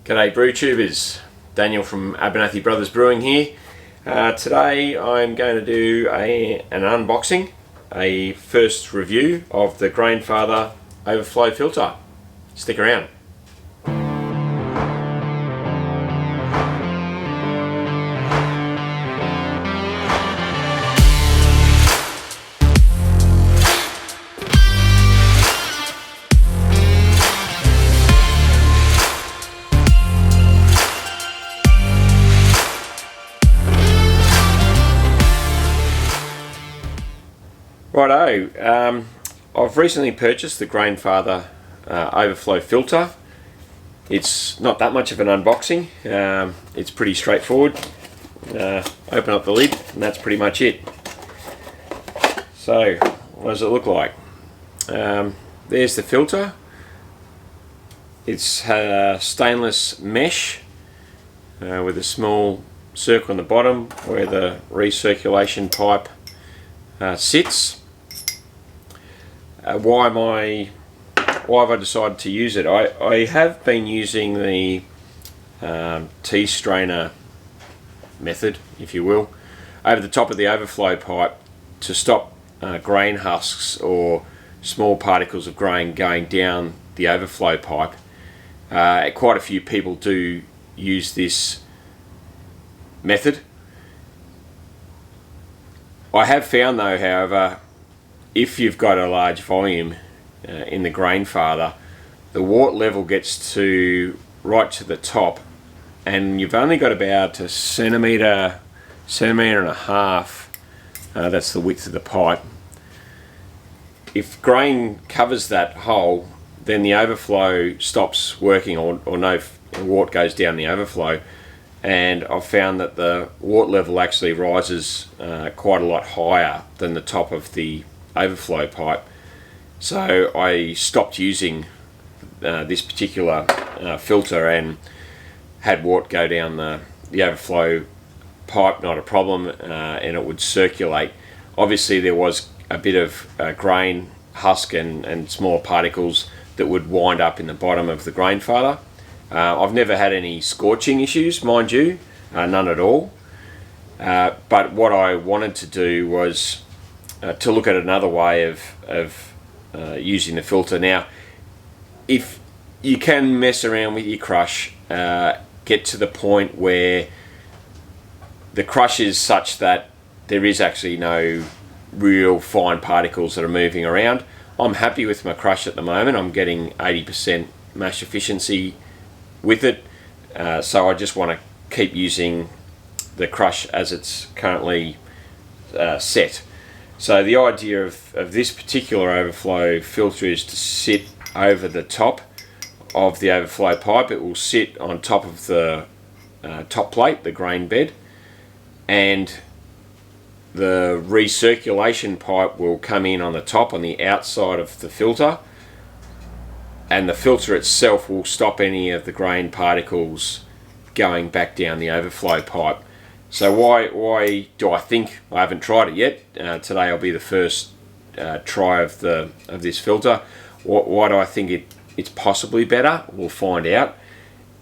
G'day brew tubers, Daniel from Abernethy Brothers Brewing here. Today I'm going to do an unboxing, a first review of the Grainfather Overflow filter. Stick around. Righto, I've recently purchased the Grainfather Overflow filter. It's not that much of an unboxing, it's pretty straightforward. Open up the lid and that's pretty much it. So, what does it look like? There's the filter. It's stainless mesh with a small circle on the bottom where the recirculation pipe sits. Why have I decided to use it? I have been using the tea strainer method, if you will, over the top of the overflow pipe to stop grain husks or small particles of grain going down the overflow pipe. Quite a few people do use this method. I have found though, however, if you've got a large volume in the Grainfather, the wort level gets to right to the top and you've only got about a centimetre and a half, that's the width of the pipe. If grain covers that hole, then the overflow stops working or no wort goes down the overflow. And I've found that the wort level actually rises quite a lot higher than the top of the overflow pipe. So I stopped using this particular filter and had wort go down the overflow pipe, not a problem, and it would circulate. Obviously there was a bit of grain husk and small particles that would wind up in the bottom of the Grainfather. I've never had any scorching issues, mind you, none at all. But what I wanted to do was to look at another way of using the filter. Now, if you can mess around with your crush, get to the point where the crush is such that there is actually no real fine particles that are moving around. I'm happy with my crush at the moment. I'm getting 80% mash efficiency with it, so I just want to keep using the crush as it's currently set. So the idea of this particular overflow filter is to sit over the top of the overflow pipe. It will sit on top of the top plate, the grain bed, and the recirculation pipe will come in on the top, on the outside of the filter, and the filter itself will stop any of the grain particles going back down the overflow pipe. So why do I think, I haven't tried it yet, today will be the first try of this filter. Why do I think it's possibly better? We'll find out.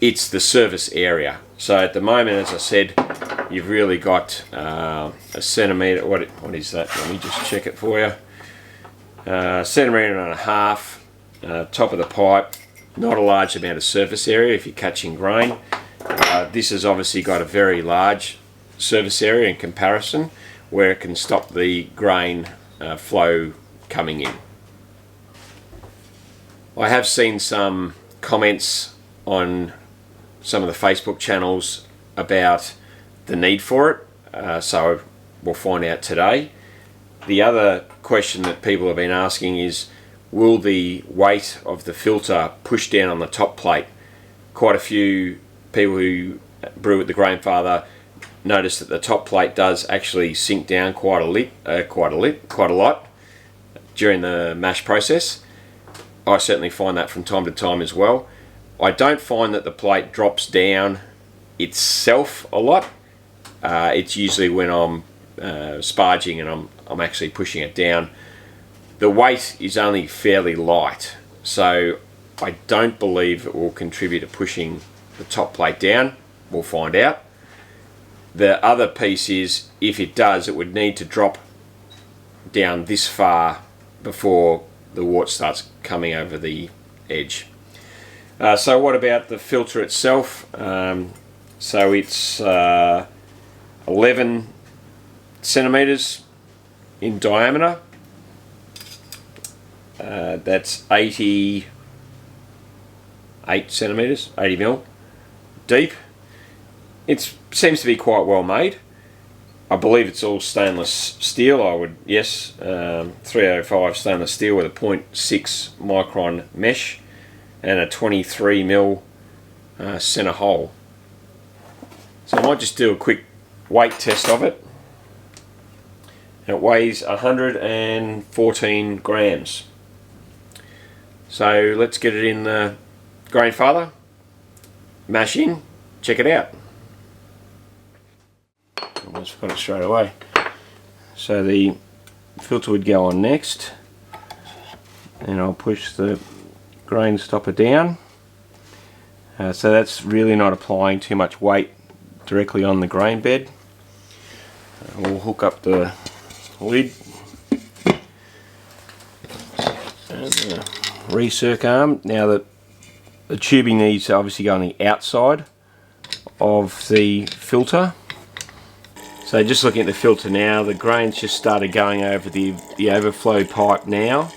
It's the surface area. So at the moment, as I said, you've really got a centimetre, what is that? Let me just check it for you. Centimetre and a half, top of the pipe, not a large amount of surface area if you're catching grain. This has obviously got a very large surface area in comparison, where it can stop the grain flow coming in. I have seen some comments on some of the Facebook channels about the need for it, so we'll find out today. The other question that people have been asking is, will the weight of the filter push down on the top plate? Quite a few people who brew with the Grainfather notice that the top plate does actually sink down quite a lot during the mash process. I certainly find that from time to time as well. I don't find that the plate drops down itself a lot. It's usually when I'm sparging and I'm actually pushing it down. The weight is only fairly light, so I don't believe it will contribute to pushing the top plate down. We'll find out. The other piece is, if it does, it would need to drop down this far before the wort starts coming over the edge. So what about the filter itself? So it's 11 centimeters in diameter. That's 88 centimeters, 80 mil deep. It seems to be quite well made. I believe it's all stainless steel. 305 stainless steel with a 0.6 micron mesh and a 23 mil center hole. So I might just do a quick weight test of it. It weighs 114 grams. So let's get it in the Grainfather, mash in, check it out. Almost forgot it straight away. So the filter would go on next, and I'll push the grain stopper down. So that's really not applying too much weight directly on the grain bed. We'll hook up the lid and the recirc arm. Now the tubing needs to obviously go on the outside of the filter. So just looking at the filter now, the grain's just started going over the overflow pipe now.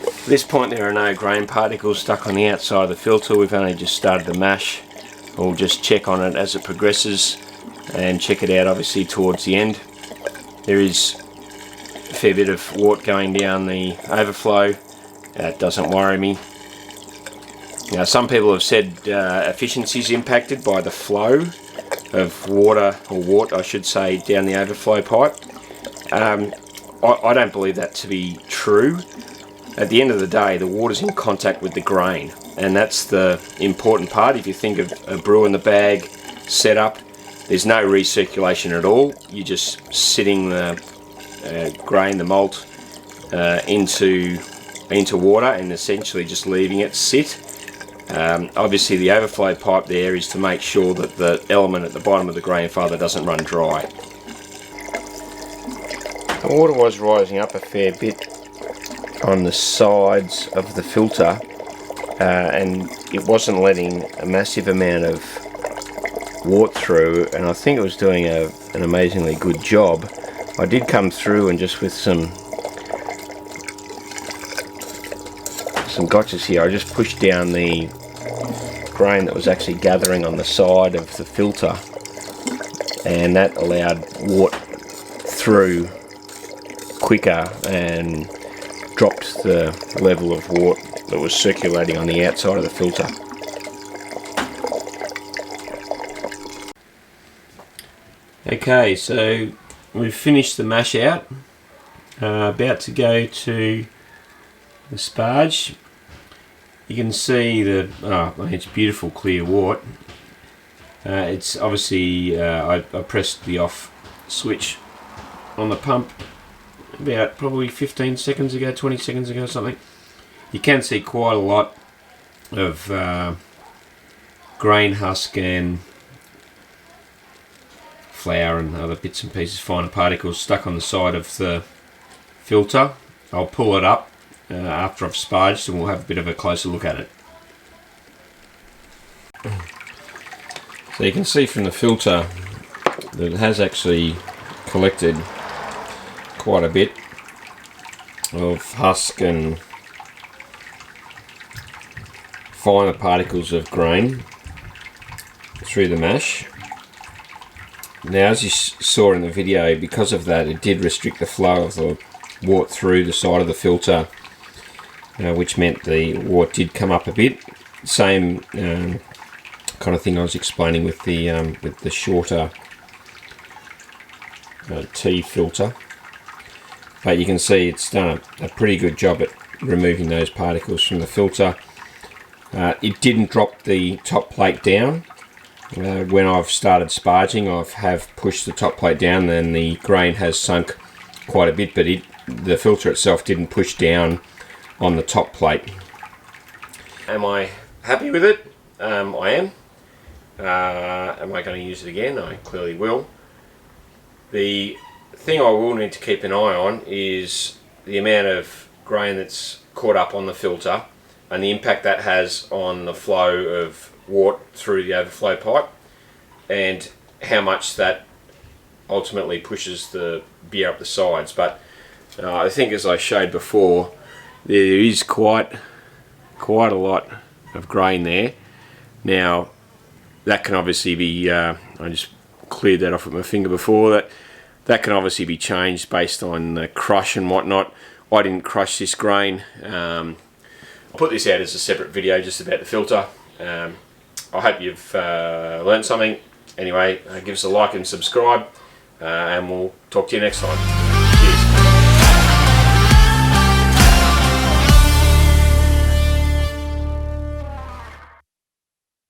At this point there are no grain particles stuck on the outside of the filter. We've only just started the mash. We'll just check on it as it progresses and check it out obviously towards the end. There is a fair bit of wort going down the overflow. That doesn't worry me. Now, some people have said efficiency is impacted by the flow of water, or wort I should say, down the overflow pipe. I don't believe that to be true. At the end of the day, the water's in contact with the grain, and that's the important part. If you think of a brew in the bag setup, there's no recirculation at all. You're just sitting the grain, the malt, into water and essentially just leaving it sit. Obviously the overflow pipe there is to make sure that the element at the bottom of the Grainfather doesn't run dry. The water was rising up a fair bit on the sides of the filter, and it wasn't letting a massive amount of wort through, and I think it was doing an amazingly good job. I did come through and just with some gotchas here, I just pushed down the grain that was actually gathering on the side of the filter, and that allowed wort through quicker and dropped the level of wort that was circulating on the outside of the filter. Okay, so we've finished the mash out, about to go to the sparge. You can see it's beautiful clear wort. It's obviously, I pressed the off switch on the pump about probably 15 seconds ago, 20 seconds ago or something. You can see quite a lot of grain husk and flour and other bits and pieces, finer particles stuck on the side of the filter. I'll pull it up after I've sparged and we'll have a bit of a closer look at it. So you can see from the filter that it has actually collected quite a bit of husk and finer particles of grain through the mash. Now, as you saw in the video, because of that it did restrict the flow of the wort through the side of the filter, which meant the wort did come up a bit. Same kind of thing I was explaining with the shorter T filter, but you can see it's done a pretty good job at removing those particles from the filter. It didn't drop the top plate down. When I've started sparging, I have pushed the top plate down, and the grain has sunk quite a bit, but the filter itself didn't push down on the top plate. Am I happy with it? I am. Am I going to use it again? I clearly will. The thing I will need to keep an eye on is the amount of grain that's caught up on the filter and the impact that has on the flow of wort through the overflow pipe, and how much that ultimately pushes the beer up the sides. But I think, as I showed before, there is quite a lot of grain there. Now that can obviously be, I just cleared that off with my finger before, that can obviously be changed based on the crush and whatnot. I didn't crush this grain. I'll put this out as a separate video just about the filter. I hope you've learned something. Anyway, give us a like and subscribe, and we'll talk to you next time.